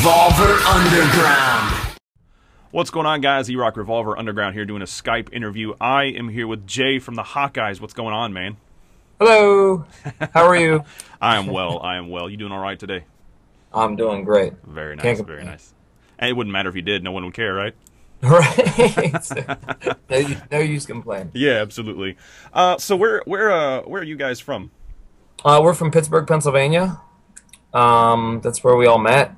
Revolver Underground. What's going on, guys? EROCK Revolver Underground here doing a Skype interview. I am here with Jay from the Hawkeyes. What's going on, man? Hello. How are you? I am well. I am well. You doing all right today? I'm doing great. Very nice. Very nice. And it wouldn't matter if you did. No one would care, right? Right. No use complaining. Yeah, absolutely. So where are you guys from? We're from Pittsburgh, Pennsylvania. That's where we all met.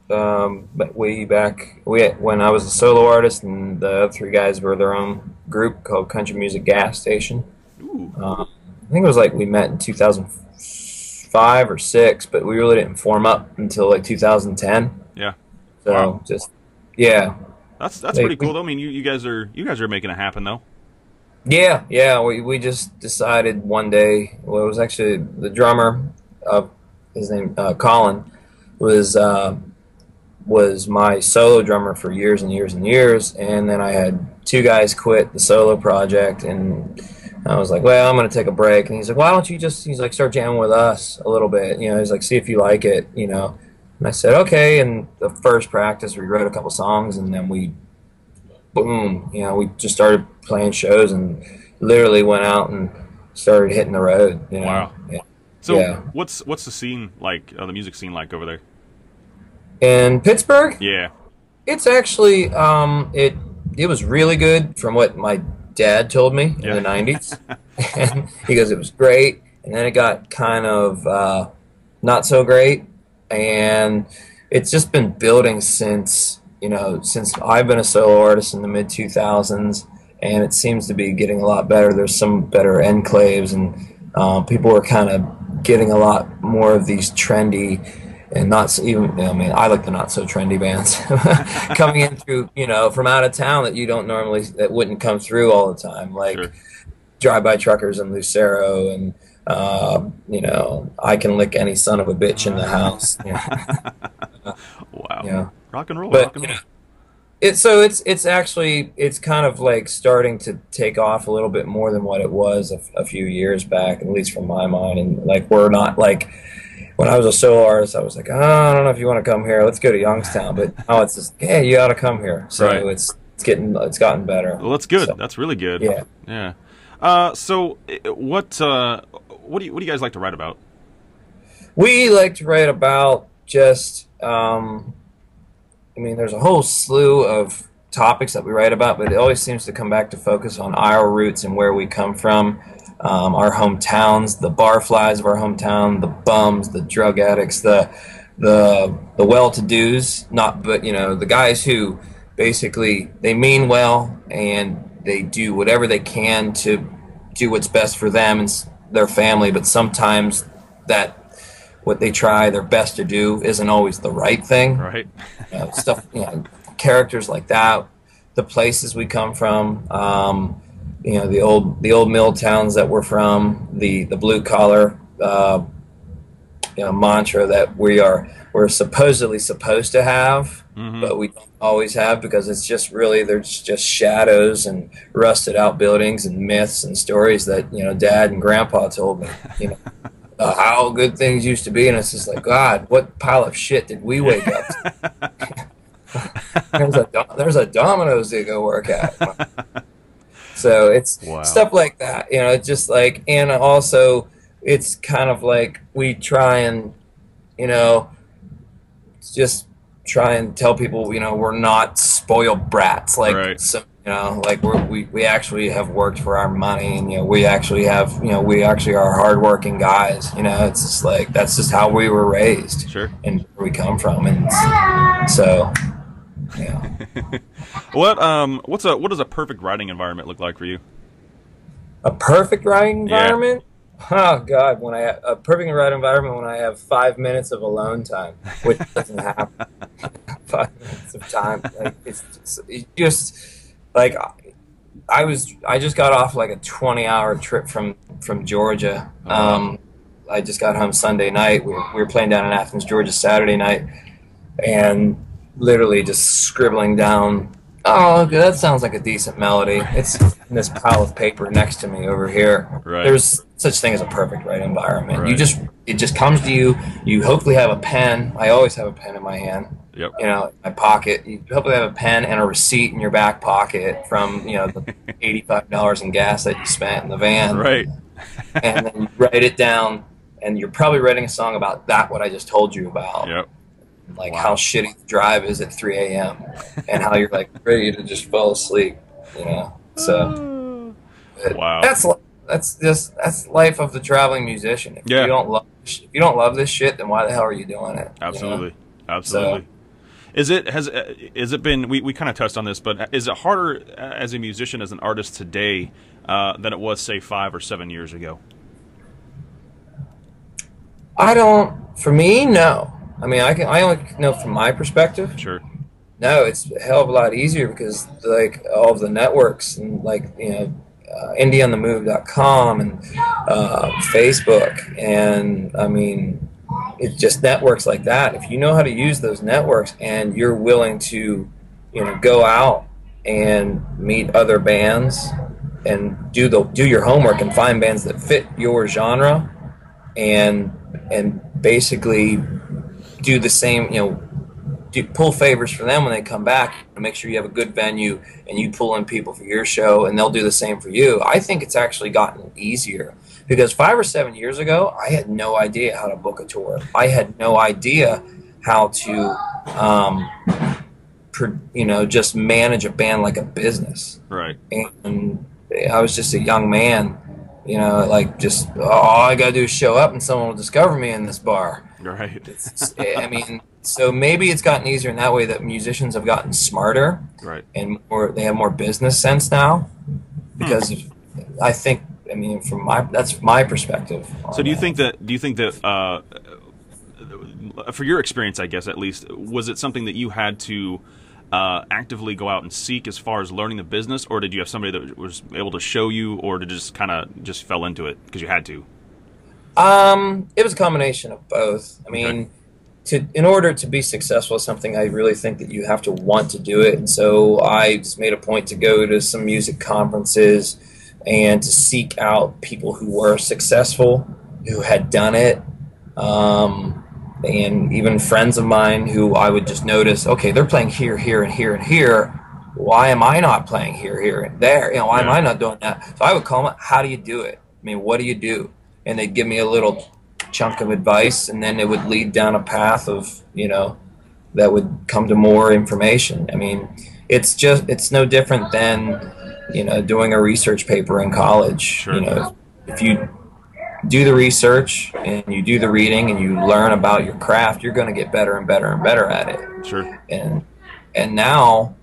But way back when I was a solo artist, and the other three guys were their own group called Country Music Gas Station. Ooh. I think it was like we met in 2005 or 6, but we really didn't form up until like 2010. Yeah. So wow. Yeah. That's pretty cool though. I mean, you guys are making it happen though. Yeah. We just decided one day. Well, it was actually the drummer of his name, Colin, was my solo drummer for years and years and years, and then I had two guys quit the solo project, and I was like, well, I'm going to take a break, and he's like, why don't you just, he's like, start jamming with us a little bit, you know, he's like, see if you like it, you know, and I said, okay, and the first practice, we wrote a couple songs, and then we, boom, you know, we just started playing shows, and literally went out and started hitting the road, you know. Wow. Yeah. So yeah. what's the scene like, the music scene like over there? In Pittsburgh? Yeah. It's actually, it was really good from what my dad told me in the 90s. And he goes, it was great. And then it got kind of not so great. And it's just been building since, you know, since I've been a solo artist in the mid-2000s. And it seems to be getting a lot better. There's some better enclaves, and people are kind of getting a lot more of these trendy and not even, I mean, I like the not so trendy bands coming in through, you know, from out of town that you don't normally, that wouldn't come through all the time, like Sure. Drive-By Truckers and Lucero, and you know, I Can Lick Any Son of a Bitch in the House. Wow. Yeah. Rock and roll. But, rock and roll. It's actually, it's kind of like starting to take off a little bit more than what it was a few years back, at least from my mind. And like, we're not like, when I was a solo artist, I was like, oh, I don't know if you want to come here. Let's go to Youngstown. But now it's just, hey, you ought to come here. So right. it's gotten better. Well, that's good. So, That's really good. yeah. Yeah. So what do you guys like to write about? We like to write about just, I mean, there's a whole slew of topics that we write about, but it always seems to come back to focus on our roots and where we come from. Our hometowns, the barflies of our hometown, the bums, the drug addicts, the well-to-dos, but you know, the guys who basically, they mean well and they do whatever they can to do what's best for them and their family, but sometimes that what they try their best to do isn't always the right thing. Right. Stuff, you know, characters like that, the places we come from. You know, the old mill towns that we're from, the blue collar, you know, mantra that we're supposedly supposed to have, but we don't always have, because it's just really, there's just shadows and rusted out buildings and myths and stories that, you know, Dad and Grandpa told me, you know, how good things used to be, and it's just like, God, what pile of shit did we wake up to? there's a Domino's to go work at. So it's stuff like that, you know, it's just like, and also it's kind of like we try and, you know, just try and tell people, you know, we're not spoiled brats, like, right. So, you know, like we actually have worked for our money, and, you know, we actually are hardworking guys, you know, it's just like, that's just how we were raised. Sure. And where we come from, and so, yeah. What does a perfect writing environment look like for you? A perfect writing environment? Yeah. Oh God, a perfect writing environment when I have 5 minutes of alone time, which doesn't happen. 5 minutes of time, like it's just like I just got off like a 20-hour trip from Georgia. I just got home Sunday night. We were playing down in Athens, Georgia, Saturday night, and literally just scribbling down, oh, okay, that sounds like a decent melody. It's in this pile of paper next to me over here. Right. There's such thing as a perfect writing environment. Right. You just it just comes to you. You hopefully have a pen. I always have a pen in my hand. Yep. You know, in my pocket. You hopefully have a pen and a receipt in your back pocket from, you know, the $85 in gas that you spent in the van. Right. And then you write it down, and you're probably writing a song about that, what I just told you about. Yep. Like how shitty the drive is at 3 a.m. and how you're like ready to just fall asleep, you know. So wow. That's life of the traveling musician. If you don't love this shit, then why the hell are you doing it? Absolutely. You know? Absolutely. So, Is it been, we kind of touched on this, but is it harder as a musician, as an artist today, than it was, say, 5 or 7 years ago? for me, no. I mean, I only know from my perspective. Sure. No, it's a hell of a lot easier because like all of the networks and like, you know, indieonthemove.com and Facebook, and I mean, it's just networks like that. If you know how to use those networks and you're willing to, you know, go out and meet other bands and do your homework and find bands that fit your genre, and basically do the same, you know, pull favors for them when they come back and make sure you have a good venue and you pull in people for your show and they'll do the same for you. I think it's actually gotten easier because 5 or 7 years ago, I had no idea how to book a tour. I had no idea how to, you know, just manage a band like a business. Right. And I was just a young man, you know, like just, all I got to do is show up and someone will discover me in this bar. Right. I mean, so maybe it's gotten easier in that way that musicians have gotten smarter, right, and they have more business sense now. Because I think, I mean, that's my perspective. So do you think that for your experience, I guess at least, was it something that you had to actively go out and seek as far as learning the business, or did you have somebody that was able to show you, or did just kind of just fell into it because you had to? It was a combination of both. I mean, in order to be successful at something, I really think that you have to want to do it. And so I just made a point to go to some music conferences and to seek out people who were successful, who had done it, and even friends of mine who I would just notice, okay, they're playing here, here, and here, and here. Why am I not playing here, here, and there? You know, why am I not doing that? So I would call them, how do you do it? I mean, what do you do? And they'd give me a little chunk of advice, and then it would lead down a path of, you know, that would come to more information. I mean, it's no different than, you know, doing a research paper in college. Sure. You know, if you do the research and you do the reading and you learn about your craft, you're going to get better and better and better at it. Sure. And now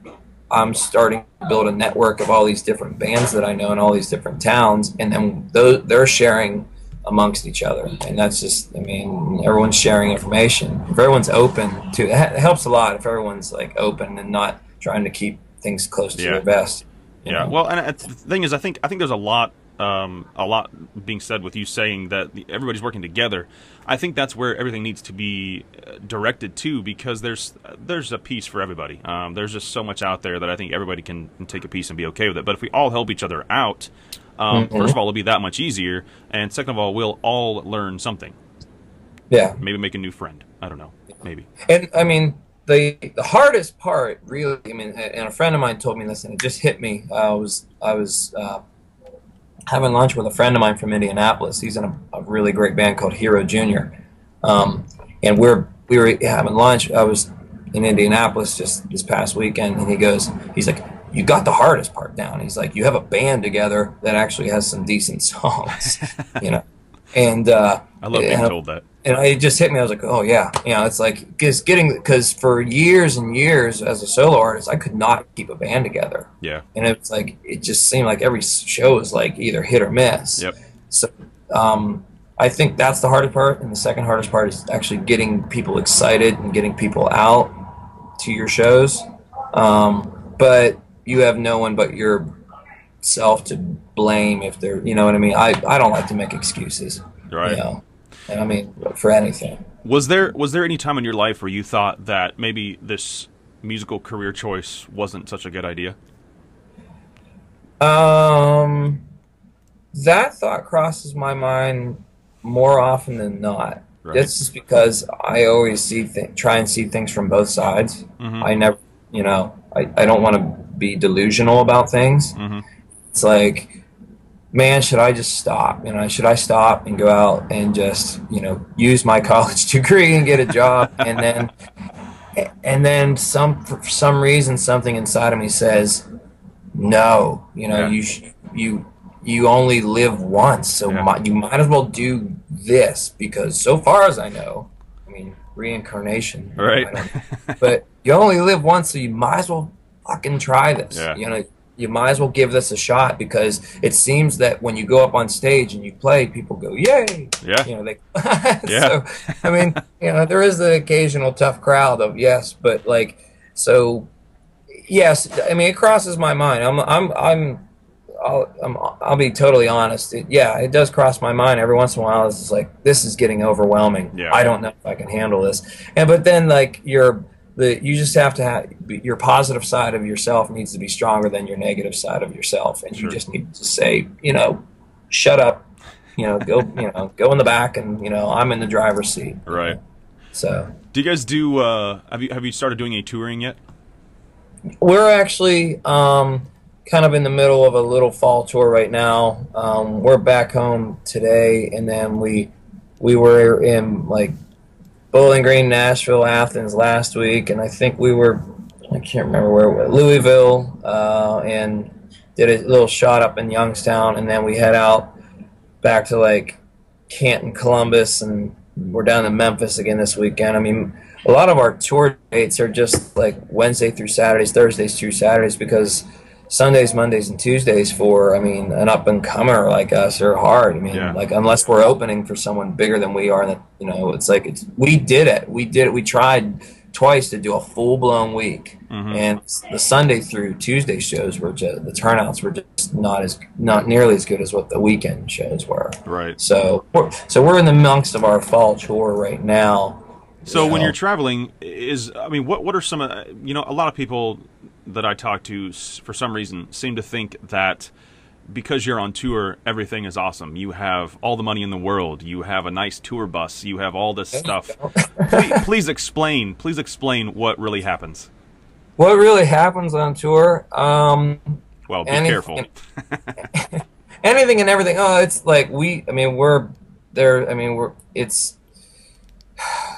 I'm starting to build a network of all these different bands that I know in all these different towns, and then they're sharing amongst each other, and that's just, I mean, everyone's sharing information. If everyone's open to it, helps a lot if everyone's like open and not trying to keep things close to their vest. Yeah. Know? Well, and the thing is, I think there's a lot being said with you saying that everybody's working together. I think that's where everything needs to be directed to, because there's a piece for everybody. There's just so much out there that I think everybody can take a piece and be okay with it. But if we all help each other out, first of all, it'll be that much easier, and second of all, we'll all learn something. Yeah. Maybe make a new friend. I don't know. Maybe. And I mean, the hardest part, really, I mean, and a friend of mine told me this, and it just hit me. I was having lunch with a friend of mine from Indianapolis. He's in a really great band called Hero Jr. And we were having lunch. I was in Indianapolis just this past weekend, and he's like, you got the hardest part down. He's like, you have a band together that actually has some decent songs, you know. And I love being told that. And it just hit me. I was like, oh yeah, you know, it's like because for years and years as a solo artist, I could not keep a band together. Yeah. And it's like it just seemed like every show was like either hit or miss. Yep. So I think that's the hardest part, and the second hardest part is actually getting people excited and getting people out to your shows. But you have no one but yourself to blame if they're, you know what I mean? I don't like to make excuses. Right. You know? And I mean, for anything. Was there any time in your life where you thought that maybe this musical career choice wasn't such a good idea? That thought crosses my mind more often than not. Right. It's just because I always try and see things from both sides. I never, I don't want to be delusional about things. It's like, man, should I just stop? Should I stop and go out and just, use my college degree and get a job? And then for some reason, something inside of me says, no, you only live once, so you might as well do this, because so far as I know, reincarnation, right? But you only live once, so you might as well fucking try this. You might as well give this a shot, because it seems that when you go up on stage and you play, people go, yay! So there is the occasional tough crowd of yes, but yes, it crosses my mind. I'll be totally honest. It does cross my mind every once in a while. It's just like, this is getting overwhelming. I don't know if I can handle this. But then you just have to have your positive side of yourself needs to be stronger than your negative side of yourself, and you just need to say, shut up, go in the back, and I'm in the driver's seat. Right. So, do you guys do? Have you started doing any touring yet? We're actually kind of in the middle of a little fall tour right now. We're back home today, and then we were in Bowling Green, Nashville, Athens last week, and I think I can't remember where, Louisville, and did a little shot up in Youngstown, and then we head out back to Canton, Columbus, and we're down to Memphis again this weekend. A lot of our tour dates are just Wednesday through Saturdays, Thursdays through Saturdays, because Sundays, Mondays, and Tuesdays for, an up-and-comer like us are hard. Unless we're opening for someone bigger than we are, we did it. We tried twice to do a full-blown week, and the Sunday through Tuesday shows the turnouts were just not nearly as good as what the weekend shows were. Right. So we're in the amongst of our fall tour right now. So when you're traveling, what are some, a lot of people that I talk to, for some reason, seem to think that because you're on tour, everything is awesome. You have all the money in the world. You have a nice tour bus. You have all this stuff. Please explain what really happens. What really happens on tour? Well, be careful. Anything and everything. Oh, it's we're there.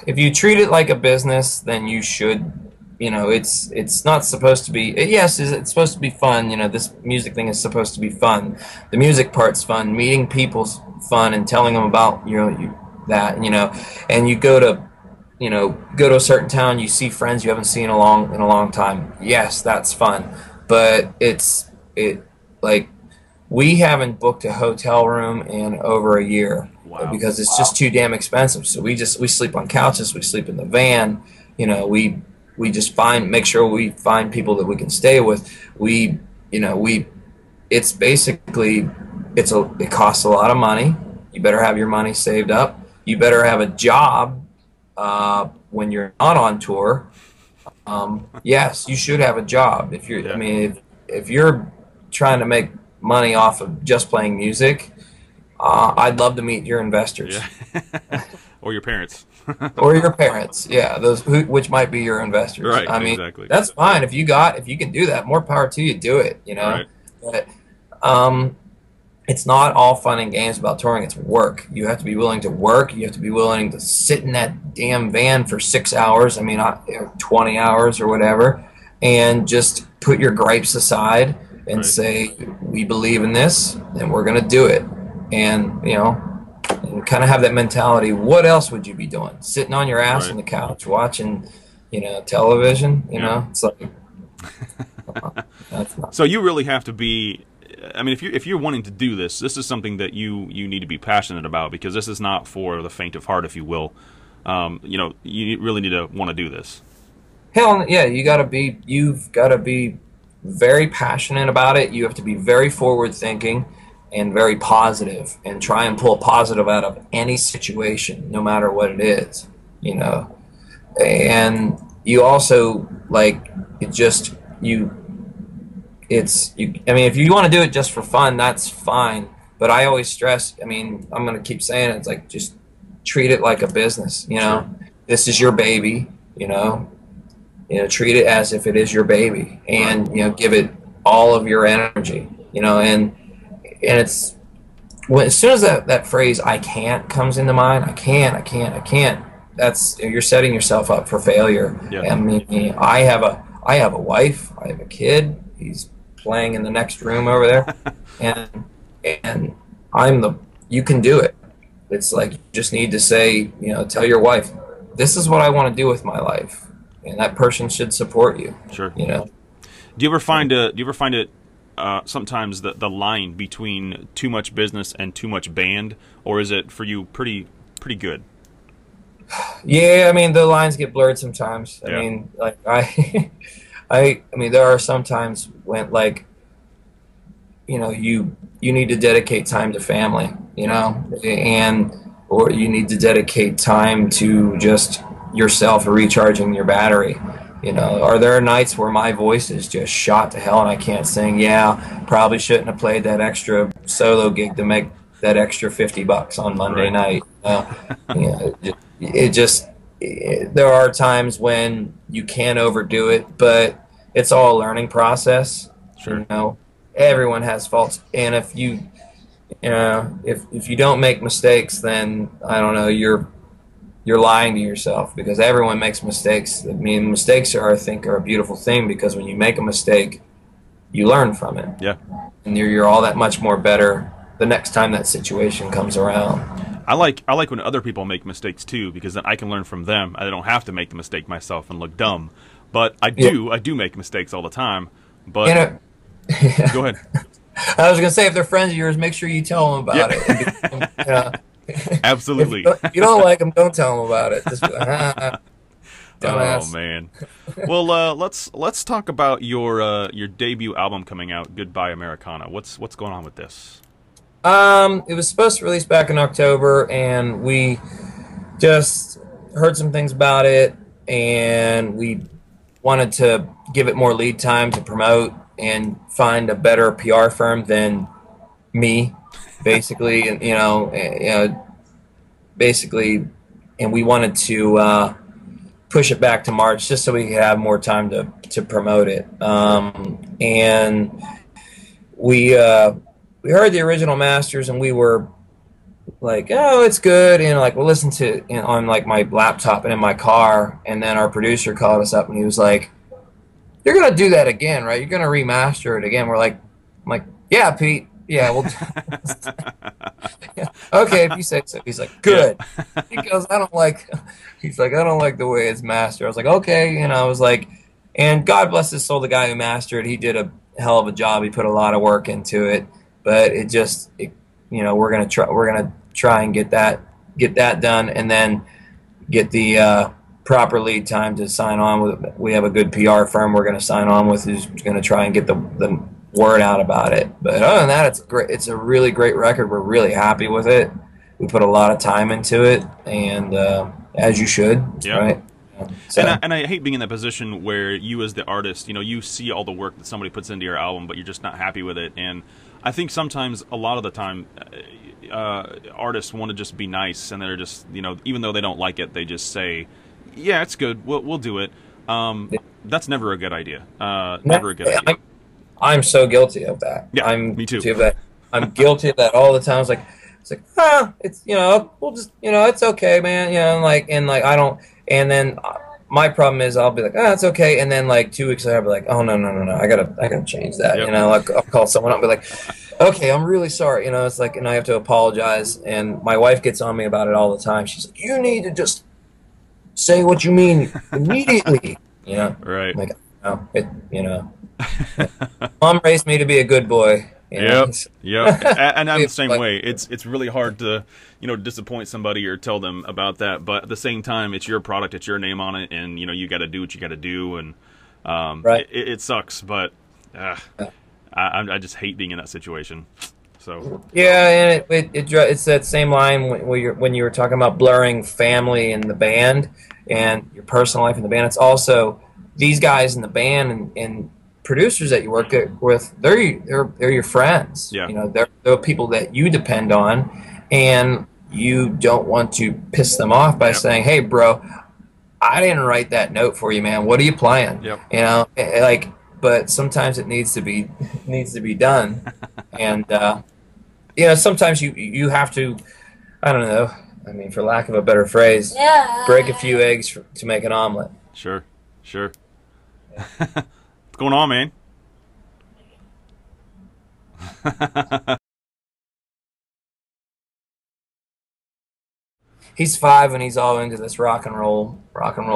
If you treat it like a business, then you should. It's not supposed to be. Yes, it's supposed to be fun. This music thing is supposed to be fun. The music part's fun. Meeting people's fun, and telling them about that. And you go to a certain town. You see friends you haven't seen in a long time. Yes, that's fun. But we haven't booked a hotel room in over a year. Wow. Because it's just too damn expensive. So we sleep on couches. We sleep in the van. We just make sure we find people that we can stay with. It's basically, it costs a lot of money. You better have your money saved up. You better have a job when you're not on tour. Yes, you should have a job. If you're, if you're trying to make money off of just playing music, I'd love to meet your investors. Yeah. Or your parents. Or your parents, yeah, which might be your investors. Right, exactly. That's fine if you can do that. More power to you. Do it, Right. But it's not all fun and games about touring. It's work. You have to be willing to work. You have to be willing to sit in that damn van for 6 hours. 20 hours or whatever, and just put your gripes aside and say, we believe in this, and we're gonna do it. And and kind of have that mentality. What else would you be doing? Sitting on your ass on the couch watching, television. It's like. That's not. So you really have to be. If you're wanting to do this, this is something that you need to be passionate about, because this is not for the faint of heart, if you will. You really need to want to do this. Hell yeah, you've got to be very passionate about it. You have to be very forward thinking and very positive, and try and pull positive out of any situation, no matter what it is, And you also if you want to do it just for fun, that's fine. but I always stress, I mean, I'm going to keep saying it, it's like, just treat it like a business, you know. Sure. This is your baby, you know, treat it as if it is your baby, and give it all of your energy, and it's as soon as that phrase "I can't" comes into mind, I can't. That's, you're setting yourself up for failure. Yeah. I mean, I have a wife, I have a kid. He's playing in the next room over there, and you can do it. It's like, you just need to say, tell your wife, this is what I want to do with my life, and that person should support you. Sure. Do you ever find it sometimes the line between too much business and too much band, or is it for you pretty good? Yeah, I mean, the lines get blurred sometimes. Yeah. I mean, like I mean, there are some times when, like, you need to dedicate time to family, or you need to dedicate time to just yourself, recharging your battery. Are there nights where my voice is just shot to hell and I can't sing? Yeah, probably shouldn't have played that extra solo gig to make that extra $50 on Monday night. There are times when you can overdo it, but it's all a learning process. Sure. Everyone has faults, and if you don't make mistakes, then I don't know, you're lying to yourself, because everyone makes mistakes. I mean, mistakes I think are a beautiful thing, because when you make a mistake, you learn from it. Yeah. And you're all that much more better the next time that situation comes around. I like when other people make mistakes too, because then I can learn from them. I don't have to make the mistake myself and look dumb. But I do make mistakes all the time. But go ahead. I was gonna say, if they're friends of yours, make sure you tell them about it. Absolutely. If you don't like them, don't tell them about it. Just be like, oh man. Well, let's talk about your debut album coming out, Goodbye Americana. What's going on with this? It was supposed to release back in October, and we just heard some things about it, and we wanted to give it more lead time to promote and find a better PR firm than me, basically, and basically, and we wanted to push it back to March just so we could have more time to promote it. And we heard the original masters, and we were like, oh, it's good, and like, we'll listen to it on like my laptop and in my car. And then our producer called us up, and he was like, you're gonna do that again, right? You're gonna remaster it again. I'm like, yeah, Pete, yeah, we'll yeah. Okay, if you say so. He's like, good. He goes, I don't like the way it's mastered. I was like, okay, I was like, and God bless his soul, the guy who mastered, he did a hell of a job. He put a lot of work into it, but we're gonna try and get that done, and then get the proper lead time to sign on with. We have a good PR firm we're going to sign on with, who's going to try and get the word out about it. But other than that, it's great. It's a really great record. We're really happy with it. We put a lot of time into it, and as you should, yeah. Right? So. And I hate being in that position where you, as the artist, you see all the work that somebody puts into your album, but you're just not happy with it. And I think sometimes, a lot of the time, artists want to just be nice, and they're just, even though they don't like it, they just say, yeah, it's good, we'll do it. That's never a good idea. Never a good idea. I'm so guilty of that. Yeah, me too. Guilty of that. I'm guilty of that all the time. It's like, it's we'll just, it's okay, man. I don't. And then my problem is, I'll be like, it's okay. And then like 2 weeks later, I'll be like, oh no, I gotta change that. Yep. I'll call someone up and be like, okay, I'm really sorry. It's like, and I have to apologize. And my wife gets on me about it all the time. She's like, you need to just say what you mean immediately. Right. Like, Mom raised me to be a good boy. Yep. And I'm the same way. It's really hard to, disappoint somebody or tell them about that. But at the same time, it's your product, it's your name on it, and you got to do what you got to do. And right. it sucks, but I just hate being in that situation. So yeah, and it's that same line when you were talking about blurring family and the band and your personal life in the band. It's also these guys in the band, and producers that you with, they're your friends. Yeah. You know, they're people that you depend on, and you don't want to piss them off by saying, "Hey, bro, I didn't write that note for you, man. What are you playing?" Yep. You know, like, but sometimes it needs to be done, and you know, sometimes you have to, I don't know. I mean, for lack of a better phrase, break a few eggs to make an omelet. Sure, sure. What's going on, man? He's 5 and he's all into this rock and roll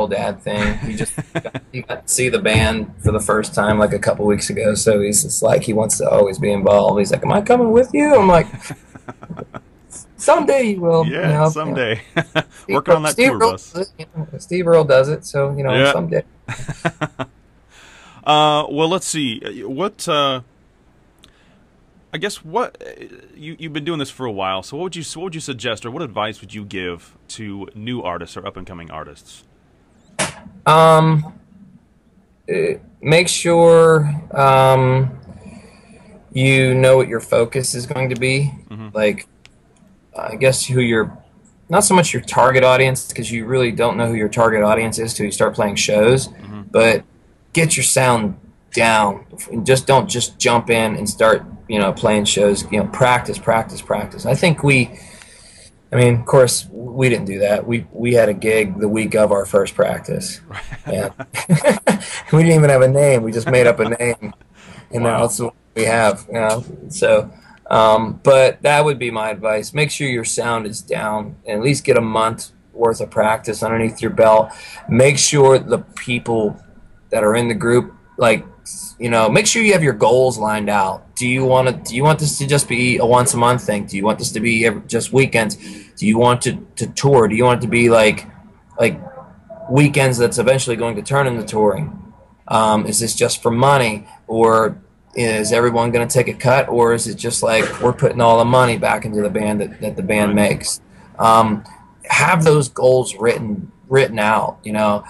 dad thing. He got to see the band for the first time like a couple weeks ago, so he's just like, he wants to always be involved. He's like, "Am I coming with you?" I'm like, "Someday you will." Yeah, you know, someday. you know. Working on that Steve tour Earle bus. does it, you know, Steve Earle does it, so you know, someday. Well, let's see. What? I guess what you've been doing this for a while. So what would you suggest, or what advice would you give to new artists or up and coming artists? Make sure you know what your focus is going to be. Like, I guess who your, not so much your target audience, because you really don't know who your target audience is till you start playing shows. But get your sound down. Just don't just jump in and start, you know, playing shows. You know, practice. I think I mean, of course, we didn't do that. We had a gig the week of our first practice. Yeah. We didn't even have a name. We just made up a name, and now that's what we have. You know? So, but that would be my advice. Make sure your sound is down, and at least get a month worth of practice underneath your belt. Make sure the people that are in the group, like, you know, make sure you have your goals lined out. Do you want this to just be a once a month thing? Do you want this to be just weekends? Do you want to tour? Do you want it to be like weekends that's eventually going to turn into touring? Is this just for money, or is everyone going to take a cut, or is it just like we're putting all the money back into the band that the band makes? Have those goals written out. You know,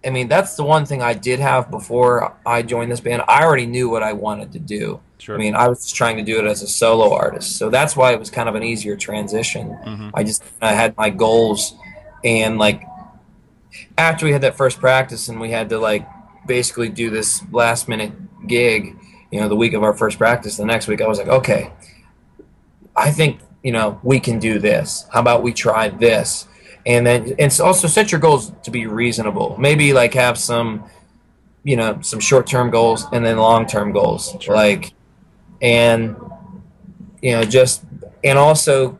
I mean, that's the one thing I did have before I joined this band. I already knew what I wanted to do. Sure. I mean, I was just trying to do it as a solo artist, so that's why it was kind of an easier transition. I had my goals, and like after we had that first practice and we had to like basically do this last minute gig, you know, the week of our first practice, the next week I was like, okay, I think, you know, we can do this. How about we try this? And then it's also set your goals to be reasonable. Maybe like have some, you know, some short-term goals and then long-term goals. Sure. Like, and, you know, just, and also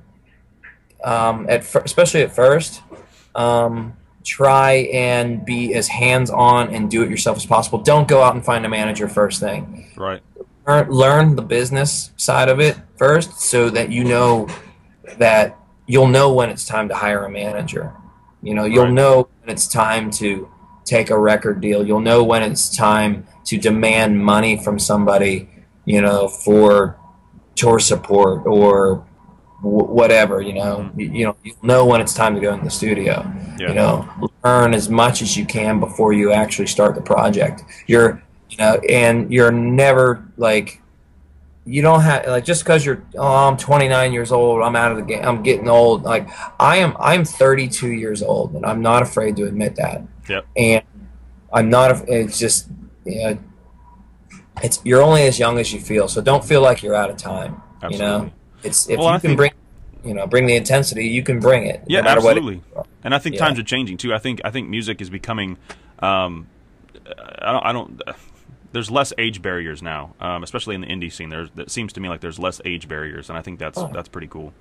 especially at first, try and be as hands-on and do it yourself as possible. Don't go out and find a manager first thing. Right. Learn the business side of it first, so that you know that you'll know when it's time to hire a manager. You know, you'll know when it's time to take a record deal. You'll know when it's time to demand money from somebody, you know, for tour support or whatever, you know. You'll know when it's time to go in the studio. You know, learn as much as you can before you actually start the project. And you're never like, you don't have, like, just because I'm 29 years old, I'm out of the game, I'm getting old. Like, I'm 32 years old, and I'm not afraid to admit that. Yep. And I'm not, it's just, you know, you're only as young as you feel, so don't feel like you're out of time. Absolutely. You know, if you can bring the intensity, you can bring it. Yeah, no matter absolutely. What and I think times are changing too. I think music is becoming, there's less age barriers now, especially in the indie scene. It seems to me like there's less age barriers, and I think that's pretty cool.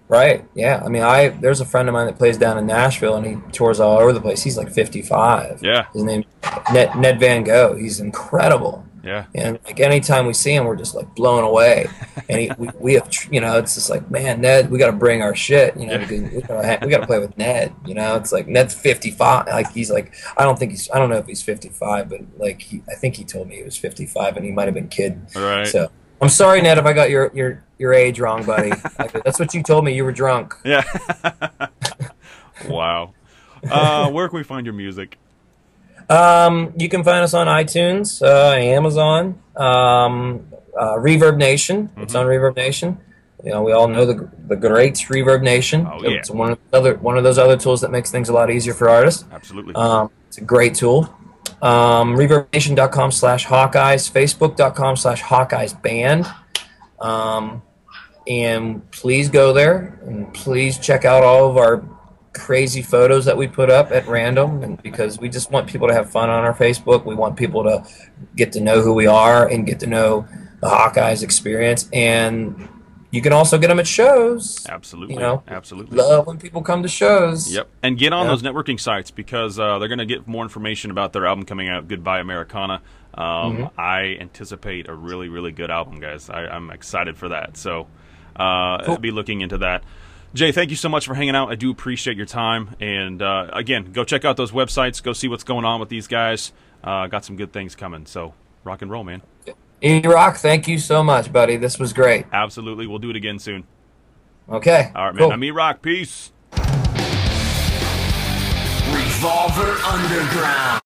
Right. Yeah. I mean, there's a friend of mine that plays down in Nashville, and he tours all over the place. He's like 55. Yeah. His name's Ned Van Gogh. He's incredible. Yeah. And like anytime we see him, we're just like blown away. And we have, you know, it's just like, man, Ned, we got to bring our shit, you know, because we got to play with Ned. You know, it's like Ned's 55. Like, he's like, I don't know if he's 55, but like I think he told me he was 55, and he might have been kidding. Right. So I'm sorry, Ned, if I got your age wrong, buddy. Like, that's what you told me. You were drunk. Yeah. Wow. Where can we find your music? You can find us on iTunes, Amazon, Reverb Nation. It's on Reverb Nation. You know, we all know the greats Reverb Nation. Oh, yeah. It's one of those other tools that makes things a lot easier for artists. Absolutely. It's a great tool. ReverbNation.com/Hawkeyes, Facebook.com/HawkeyesBand. And please go there and please check out all of our crazy photos that we put up at random, and because we just want people to have fun on our Facebook. We want people to get to know who we are and get to know the Hawkeyes experience, and you can also get them at shows. Absolutely. You know, absolutely. Love when people come to shows. Yep. And get on those networking sites, because they're going to get more information about their album coming out, Goodbye Americana. I anticipate a really, really good album, guys. I'm excited for that. So Cool. I'll be looking into that. Jay, thank you so much for hanging out. I do appreciate your time. And, again, go check out those websites. Go see what's going on with these guys. Got some good things coming. So rock and roll, man. EROCK, thank you so much, buddy. This was great. Absolutely. We'll do it again soon. Okay. All right, cool. man. I'm EROCK. Peace. Revolver Underground.